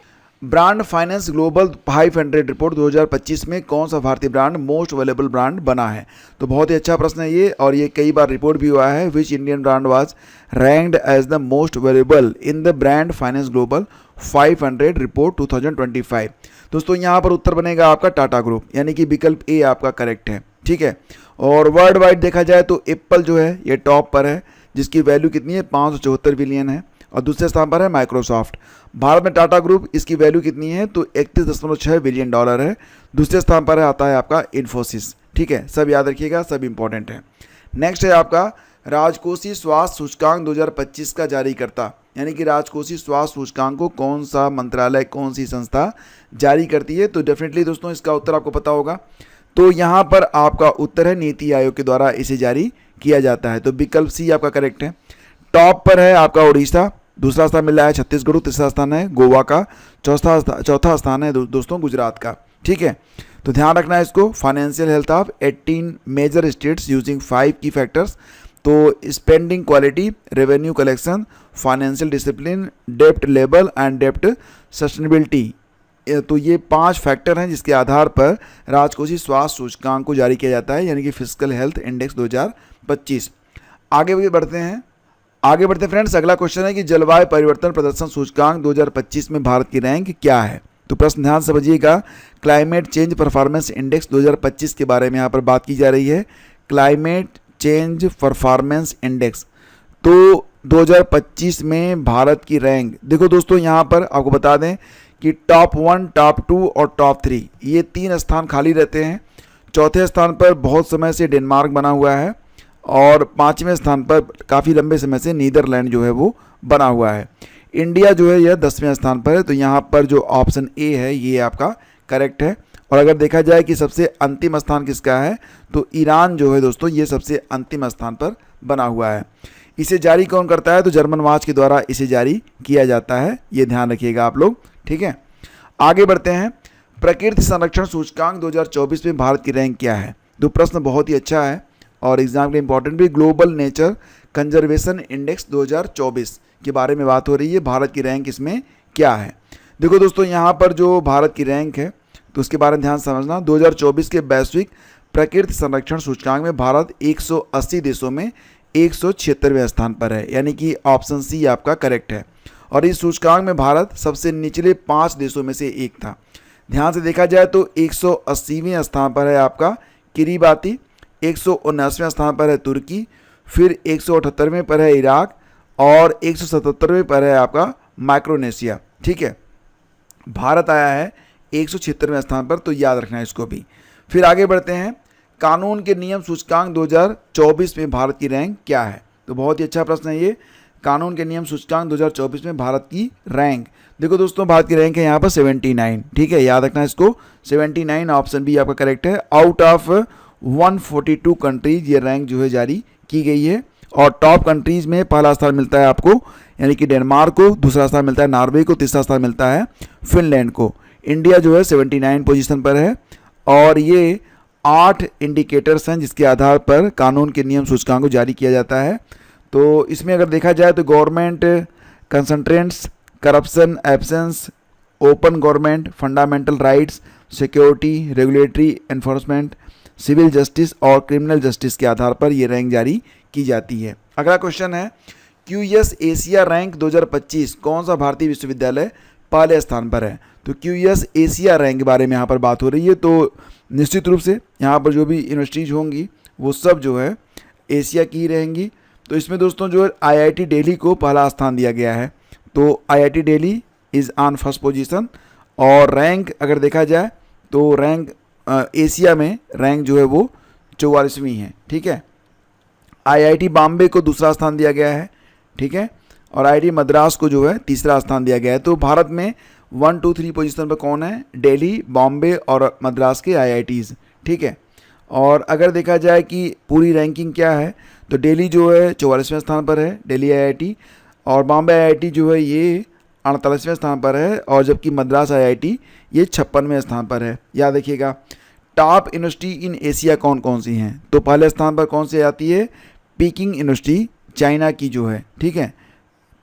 ब्रांड फाइनेंस ग्लोबल 500 रिपोर्ट 2025 में कौन सा भारतीय ब्रांड मोस्ट वैल्यूएबल ब्रांड बना है? तो बहुत ही अच्छा प्रश्न है ये, और ये कई बार रिपोर्ट भी हुआ है। Which Indian brand was ranked as the most valuable in the brand finance global 500 report 2025? दोस्तों यहाँ पर उत्तर बनेगा आपका टाटा ग्रुप, यानी कि विकल्प ए आपका करेक्ट है, ठीक है। और वर्ल्ड वाइड देखा जाए तो एप्पल जो है ये टॉप पर है, जिसकी वैल्यू कितनी है? 574 बिलियन है। और दूसरे स्थान पर है माइक्रोसॉफ्ट। भारत में टाटा ग्रुप, इसकी वैल्यू कितनी है? तो 31.6 बिलियन डॉलर है। दूसरे स्थान पर आता है आपका इन्फोसिस, ठीक है। सब याद रखिएगा, सब इंपॉर्टेंट है। नेक्स्ट है आपका राजकोषीय स्वास्थ्य सूचकांक 2025 का जारीकर्ता, यानी कि राजकोषीय स्वास्थ्य सूचकांक को कौन सा मंत्रालय, कौन सी संस्था जारी करती है? तो डेफिनेटली दोस्तों इसका उत्तर आपको पता होगा। तो यहाँ पर आपका उत्तर है नीति आयोग के द्वारा इसे जारी किया जाता है। तो विकल्प सी आपका करेक्ट है। टॉप पर है आपका उड़ीसा, दूसरा स्थान मिला है छत्तीसगढ़, तीसरा स्थान है गोवा का, चौथा स्थान है दोस्तों गुजरात का, ठीक है। तो ध्यान रखना है इसको। Financial health of 18 major states using 5 की फैक्टर्स। तो spending quality, revenue collection, financial discipline, dept level and dept sustainability. तो ये 5 फैक्टर हैं जिसके आधार पर राजकोषीय स्वास्थ्य सूचकांक को जारी किया जाता है, यानी कि फिजिकल हेल्थ इंडेक्स 2025। आगे बढ़ते हैं फ्रेंड्स। अगला क्वेश्चन है कि जलवायु परिवर्तन प्रदर्शन सूचकांक 2025 में भारत की रैंक क्या है? तो प्रश्न ध्यान समझिएगा। क्लाइमेट चेंज परफॉर्मेंस इंडेक्स 2025 के बारे में यहाँ पर बात की जा रही है। क्लाइमेट चेंज परफॉर्मेंस इंडेक्स, तो 2025 में भारत की रैंक देखो दोस्तों, यहाँ पर आपको बता दें कि टॉप 1, टॉप 2 और टॉप 3 ये 3 स्थान खाली रहते हैं। चौथे स्थान पर बहुत समय से डेनमार्क बना हुआ है और 5वें स्थान पर काफ़ी लंबे समय से नीदरलैंड जो है वो बना हुआ है। इंडिया जो है यह 10वें स्थान पर है। तो यहाँ पर जो ऑप्शन ए है ये आपका करेक्ट है। और अगर देखा जाए कि सबसे अंतिम स्थान किसका है, तो ईरान जो है दोस्तों ये सबसे अंतिम स्थान पर बना हुआ है। इसे जारी कौन करता है? तो जर्मन वॉच के द्वारा इसे जारी किया जाता है, ये ध्यान रखिएगा आप लोग, ठीक है। आगे बढ़ते हैं। प्रकृति संरक्षण सूचकांक 2024 में भारत की रैंक क्या है? तो प्रश्न बहुत ही अच्छा है और एग्जाम के लिए इंपॉर्टेंट भी। ग्लोबल नेचर कंजर्वेशन इंडेक्स 2024 के बारे में बात हो रही है। भारत की रैंक इसमें क्या है? देखो दोस्तों यहाँ पर जो भारत की रैंक है तो उसके बारे में ध्यान समझना। 2024 के वैश्विक प्रकृति संरक्षण सूचकांक में भारत 180 देशों में 176वें स्थान पर है, यानी कि ऑप्शन सी आपका करेक्ट है। और इस सूचकांक में भारत सबसे निचले 5 देशों में से एक था। ध्यान से देखा जाए तो 180वें स्थान पर है आपका किरीबाती, 179वें स्थान पर है तुर्की, फिर 178वें पर है इराक और 177वें पर है आपका माइक्रोनेशिया, ठीक है। भारत आया है 176वें स्थान पर, तो याद रखना है इसको भी। फिर आगे बढ़ते हैं, कानून के नियम सूचकांक 2024 में भारत की रैंक क्या है? तो बहुत ही अच्छा प्रश्न है ये, कानून के नियम सूचकांक 2024 में भारत की रैंक। देखो दोस्तों, भारत की रैंक है यहाँ पर 79, ठीक है, याद रखना है इसको, 79, ऑप्शन बी आपका करेक्ट है। आउट ऑफ 142 कंट्रीज ये रैंक जो है जारी की गई है। और टॉप कंट्रीज में पहला स्थान मिलता है आपको, यानी कि डेनमार्क को, दूसरा स्थान मिलता है नॉर्वे को, तीसरा स्थान मिलता है फिनलैंड को। इंडिया जो है 79 पोजीशन पर है। और ये 8 इंडिकेटर्स हैं जिसके आधार पर कानून के नियम सूचकांक को जारी किया जाता है। तो इसमें अगर देखा जाए तो government constraints, corruption, absence, open government, fundamental rights, security, regulatory enforcement, civil justice और क्रिमिनल जस्टिस के आधार पर ये रैंक जारी की जाती है। अगला क्वेश्चन है, क्यूएस एशिया रैंक 2025 कौन सा भारतीय विश्वविद्यालय पहले स्थान पर है? तो क्यूएस एशिया रैंक के बारे में यहाँ पर बात हो रही है। तो निश्चित रूप से यहाँ पर जो भी यूनिवर्सिटीज़ होंगी वो सब जो है एशिया की ही रहेंगी। तो इसमें दोस्तों जो है आईआईटी दिल्ली को पहला स्थान दिया गया है। तो IIT Delhi is on first position. और रैंक अगर देखा जाए तो रैंक एशिया में रैंक जो है वो 44वीं है, ठीक है। आईआईटी बॉम्बे को दूसरा स्थान दिया गया है, ठीक है। और आईआईटी मद्रास को जो है तीसरा स्थान दिया गया है। तो भारत में 1, 2, 3 पोजीशन पर कौन है? दिल्ली, बॉम्बे और मद्रास के आईआईटीज़, ठीक है। और अगर देखा जाए कि पूरी रैंकिंग क्या है तो दिल्ली जो है 44वें स्थान पर है, दिल्ली आईआईटी। और बॉम्बे आईआईटी जो है ये 48वें स्थान पर है। और जबकि मद्रास आईआईटी ये 56वें स्थान पर है। याद रखिएगा, टॉप यूनिवर्सिटी इन एशिया कौन कौन सी हैं? तो पहले स्थान पर कौन सी आती है? पीकिंग यूनिवर्सिटी, चाइना की जो है, ठीक है।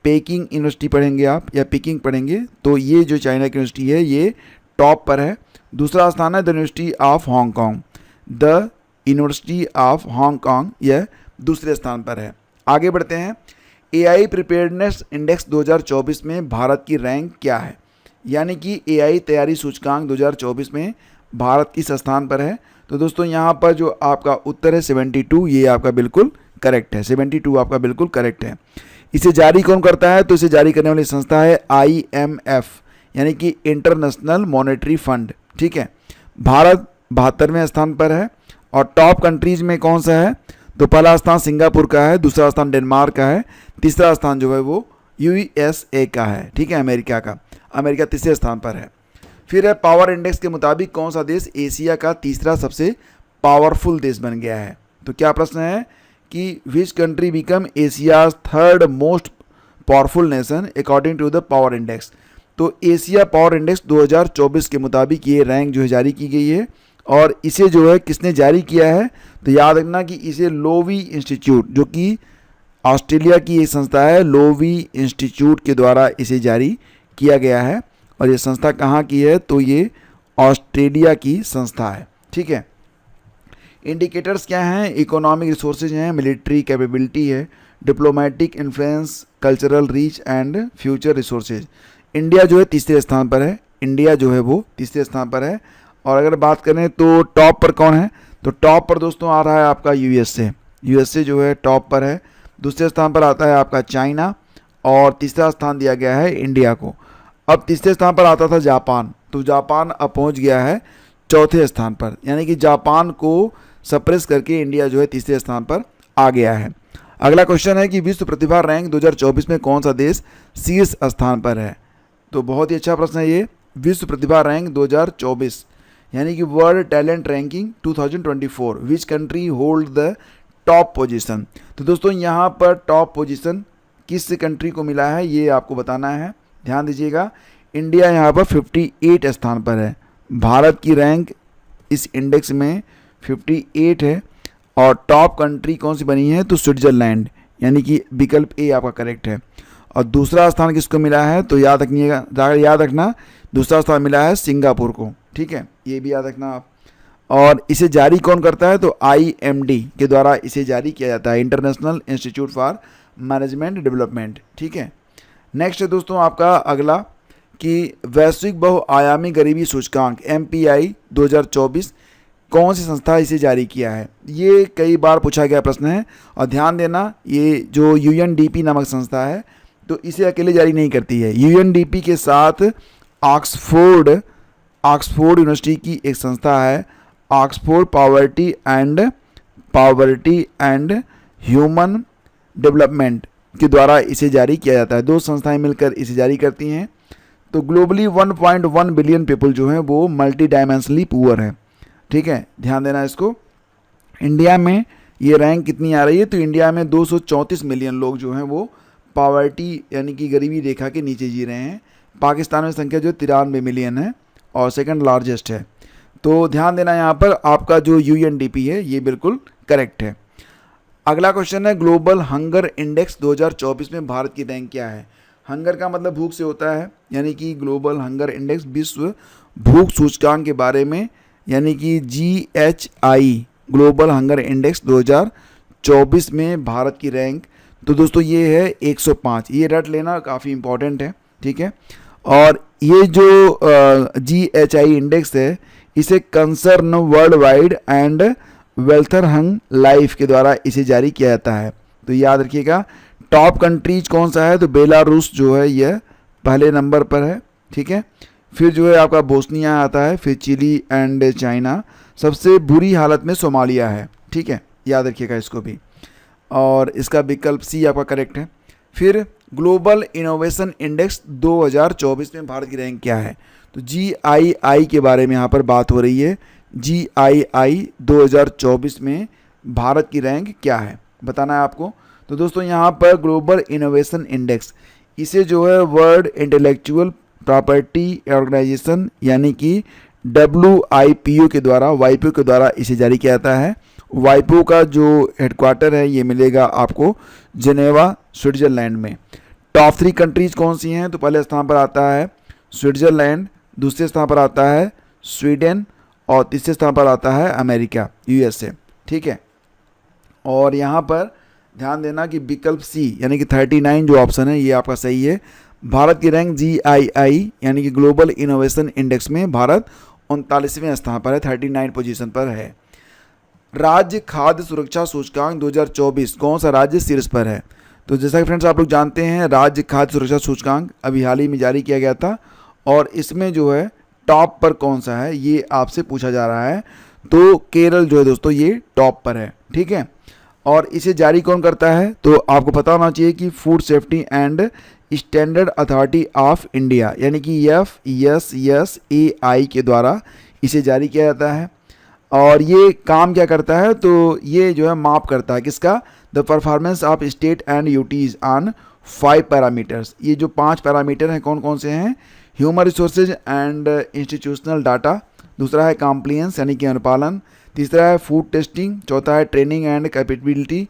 पेकिंग यूनिवर्सिटी पढ़ेंगे आप या पिकिंग पढ़ेंगे, तो ये जो चाइना की यूनिवर्सिटी है ये टॉप पर है। दूसरा स्थान है the university of Hong Kong, the university of Hong Kong यह दूसरे स्थान पर है। आगे बढ़ते हैं, एआई प्रिपेयर्डनेस इंडेक्स 2024 में भारत की रैंक क्या है? यानी कि एआई तैयारी सूचकांक 2024 में भारत किस स्थान पर है? तो दोस्तों यहाँ पर जो आपका उत्तर है 72, ये आपका बिल्कुल करेक्ट है। 72 आपका बिल्कुल करेक्ट है। इसे जारी कौन करता है? तो इसे जारी करने वाली संस्था है IMF, यानी कि इंटरनेशनल मॉनेटरी फंड, ठीक है। भारत 72वें स्थान पर है। और टॉप कंट्रीज में कौन सा है? तो पहला स्थान सिंगापुर का है, दूसरा स्थान डेनमार्क का है, तीसरा स्थान जो है वो USA का है, ठीक है, अमेरिका का। अमेरिका तीसरे स्थान पर है। फिर है पावर इंडेक्स के मुताबिक कौन सा देश एशिया का तीसरा सबसे पावरफुल देश बन गया है? तो क्या प्रश्न है कि which country become Asia's third most powerful nation according to the power index? तो एशिया पावर इंडेक्स 2024 के मुताबिक ये रैंक जो है जारी की गई है। और इसे जो है किसने जारी किया है? तो याद रखना कि इसे लोवी इंस्टीट्यूट, जो कि ऑस्ट्रेलिया की एक संस्था है, लोवी इंस्टीट्यूट के द्वारा इसे जारी किया गया है। और ये संस्था कहाँ की है? तो ये ऑस्ट्रेलिया की संस्था है, ठीक है। इंडिकेटर्स क्या हैं? इकोनॉमिक रिसोर्सेज हैं, मिलिट्री कैपेबिलिटी है, diplomatic influence, cultural reach and future resources. India जो है तीसरे स्थान पर है, इंडिया जो है वो तीसरे स्थान पर है। और अगर बात करें तो टॉप पर कौन है? तो टॉप पर दोस्तों आ रहा है आपका यूएसए जो है टॉप पर है। दूसरे स्थान पर आता है आपका चाइना। और तीसरा स्थान दिया गया है इंडिया को। अब तीसरे स्थान पर आता था जापान, तो जापान अब पहुंच गया है चौथे स्थान पर, यानी कि जापान को सप्रेस करके इंडिया जो है तीसरे स्थान पर आ गया है। अगला क्वेश्चन है कि विश्व प्रतिभा रैंक 2024 में कौन सा देश शीर्ष स्थान पर है? तो बहुत ही अच्छा प्रश्न है ये। विश्व प्रतिभा रैंक 2024 यानी कि world talent ranking 2024, which country hold the top position? तो दोस्तों यहाँ पर टॉप पोजीशन किस कंट्री को मिला है ये आपको बताना है, ध्यान दीजिएगा। इंडिया यहाँ पर 58 स्थान पर है। भारत की रैंक इस इंडेक्स में 58 है। और टॉप कंट्री कौन सी बनी है? तो स्विट्जरलैंड, यानी कि विकल्प ए आपका करेक्ट है। और दूसरा स्थान किसको मिला है? तो याद रखना दूसरा स्थान मिला है सिंगापुर को, ठीक है, ये भी याद रखना आप। और इसे जारी कौन करता है? तो IMD के द्वारा इसे जारी किया जाता है, international institute for management development, ठीक है। नेक्स्ट है दोस्तों आपका अगला कि वैश्विक बहुआयामी गरीबी सूचकांक MPI 2024 कौन सी संस्था इसे जारी किया है? ये कई बार पूछा गया प्रश्न है। और ध्यान देना, ये जो UNDP नामक संस्था है तो इसे अकेले जारी नहीं करती है। UNDP के साथ ऑक्सफोर्ड यूनिवर्सिटी की एक संस्था है, Oxford poverty and human development के द्वारा इसे जारी किया जाता है। दो संस्थाएं मिलकर इसे जारी करती हैं। तो ग्लोबली 1.1 बिलियन पीपल जो हैं वो मल्टी डायमेंशनली पुअर हैं। ठीक है, ध्यान देना इसको। इंडिया में ये रैंक कितनी आ रही है, तो इंडिया में 234 मिलियन लोग जो हैं वो पावर्टी यानी कि गरीबी रेखा के नीचे जी रहे हैं। पाकिस्तान में संख्या जो 93 मिलियन है और सेकंड लार्जेस्ट है। तो ध्यान देना यहाँ पर आपका जो यूएनडीपी है ये बिल्कुल करेक्ट है। अगला क्वेश्चन है ग्लोबल हंगर इंडेक्स 2024 में भारत की रैंक क्या है। हंगर का मतलब भूख से होता है, यानी कि ग्लोबल हंगर इंडेक्स विश्व भूख सूचकांक के बारे में, यानी कि GHI ग्लोबल हंगर इंडेक्स 2024 में भारत की रैंक, तो दोस्तों ये है 105। ये रट लेना काफ़ी इंपॉर्टेंट है। ठीक है, और ये जो GHI इंडेक्स है इसे Concern Worldwide and Welthungerhilfe के द्वारा इसे जारी किया जाता है। तो याद रखिएगा टॉप कंट्रीज कौन सा है, तो बेलारूस जो है यह पहले नंबर पर है। ठीक है, फिर जो है आपका बोस्निया आता है, फिर चिली एंड चाइना, सबसे बुरी हालत में सोमालिया है। ठीक है, याद रखिएगा इसको भी, और इसका विकल्प सी आपका करेक्ट है। फिर ग्लोबल इनोवेशन इंडेक्स 2024 में भारत की रैंक क्या है, तो GII के बारे में यहाँ पर बात हो रही है। GII 2024 में भारत की रैंक क्या है बताना है आपको। तो दोस्तों यहाँ पर ग्लोबल इनोवेशन इंडेक्स, इसे जो है वर्ल्ड इंटेलेक्चुअल प्रॉपर्टी ऑर्गेनाइजेशन यानी कि WIPO के द्वारा, WIPO के द्वारा इसे जारी किया जाता है। WIPO का जो हेडक्वार्टर है ये मिलेगा आपको जेनेवा स्विट्जरलैंड में। टॉप 3 कंट्रीज कौन सी हैं, तो पहले स्थान पर आता है स्विट्जरलैंड, दूसरे स्थान पर आता है स्वीडन और तीसरे स्थान पर आता है अमेरिका USA। ठीक है, और यहाँ पर ध्यान देना कि विकल्प सी यानी कि 39 जो ऑप्शन है ये आपका सही है। भारत की रैंक GII यानी कि ग्लोबल इनोवेशन इंडेक्स में भारत 39वें स्थान पर है, 39 पोजीशन पर है। राज्य खाद्य सुरक्षा सूचकांक 2024 कौन सा राज्य शीर्ष पर है, तो जैसा कि फ्रेंड्स आप लोग जानते हैं राज्य खाद्य सुरक्षा सूचकांक अभी हाल ही में जारी किया गया था, और इसमें जो है टॉप पर कौन सा है ये आपसे पूछा जा रहा है। तो केरल जो है दोस्तों ये टॉप पर है। ठीक है, और इसे जारी कौन करता है, तो आपको पता होना चाहिए कि food safety and standard authority of India यानी कि FSSAI के द्वारा इसे जारी किया जाता है। और ये काम क्या करता है, तो ये जो है माप करता है किसका, the performance of state and UTs on 5 parameters. ये जो 5 पैरामीटर हैं कौन कौन से हैं, human resources and institutional data, दूसरा है कॉम्प्लियंस यानी कि अनुपालन, तीसरा है फूड टेस्टिंग, चौथा है ट्रेनिंग एंड कैपेबिलिटी,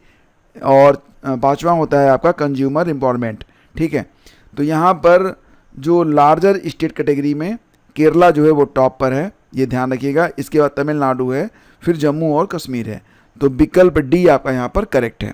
और पांचवा होता है आपका कंज्यूमर एम्पावरमेंट। ठीक है, तो यहाँ पर जो लार्जर स्टेट कैटेगरी में केरला जो है वो टॉप पर है, ये ध्यान रखिएगा। इसके बाद तमिलनाडु है, फिर जम्मू और कश्मीर है। तो विकल्प डी आपका यहाँ पर करेक्ट है।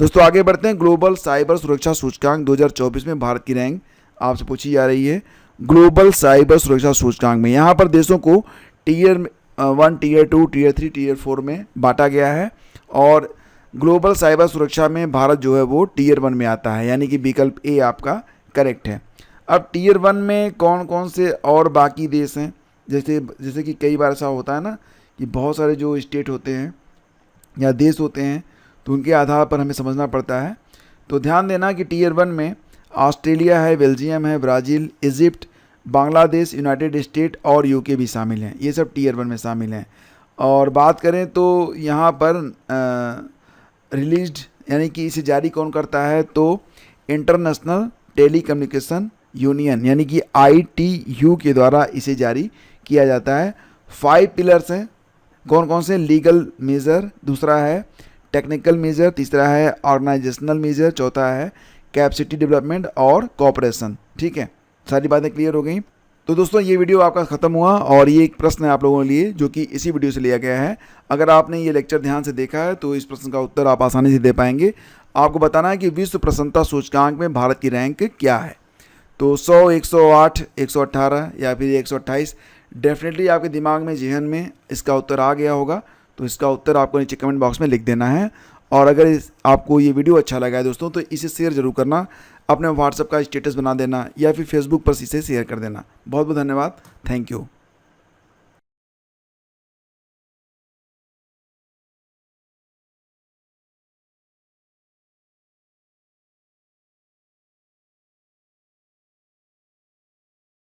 दोस्तों आगे बढ़ते हैं। ग्लोबल साइबर सुरक्षा सूचकांक 2024 में भारत की रैंक आपसे पूछी जा रही है। ग्लोबल साइबर सुरक्षा सूचकांक में यहाँ पर देशों को टीयर 1, टीयर 2, टीयर 3, टीयर 4 में बांटा गया है, और ग्लोबल साइबर सुरक्षा में भारत जो है वो टीयर 1 में आता है, यानी कि विकल्प ए आपका करेक्ट है। अब टीयर 1 में कौन कौन से और बाकी देश हैं, जैसे कि कई बार ऐसा होता है ना कि बहुत सारे जो स्टेट होते हैं या देश होते हैं, तो उनके आधार पर हमें समझना पड़ता है। तो ध्यान देना कि टीयर 1 में ऑस्ट्रेलिया है, बेल्जियम है, Brazil, Egypt, Bangladesh, United state और UK भी शामिल हैं। ये सब टीयर 1 में शामिल हैं। और बात करें तो यहाँ पर रिलीज्ड यानी कि इसे जारी कौन करता है, तो इंटरनेशनल टेलीकम्युनिकेशन यूनियन यानी कि ITU के द्वारा इसे जारी किया जाता है। 5 पिलर्स हैं कौन कौन से, लीगल मेजर, दूसरा है टेक्निकल मेजर, तीसरा है ऑर्गेनाइजेशनल मेजर, चौथा है कैपेसिटी डेवलपमेंट और कोऑपरेशन। ठीक है, सारी बातें क्लियर हो गई। तो दोस्तों ये वीडियो आपका ख़त्म हुआ, और ये एक प्रश्न है आप लोगों के लिए जो कि इसी वीडियो से लिया गया है। अगर आपने ये लेक्चर ध्यान से देखा है तो इस प्रश्न का उत्तर आप आसानी से दे पाएंगे। आपको बताना है कि विश्व प्रसन्नता सूचकांक में भारत की रैंक क्या है। तो 100, 108, 118 या फिर 128, डेफिनेटली आपके दिमाग में, जहन में इसका उत्तर आ गया होगा। तो इसका उत्तर आपको नीचे कमेंट बॉक्स में लिख देना है। और अगर आपको ये वीडियो अच्छा लगा है दोस्तों तो इसे शेयर जरूर करना, अपने व्हाट्सएप का स्टेटस बना देना या फिर फेसबुक पर इसे शेयर कर देना। बहुत बहुत धन्यवाद, थैंक यू।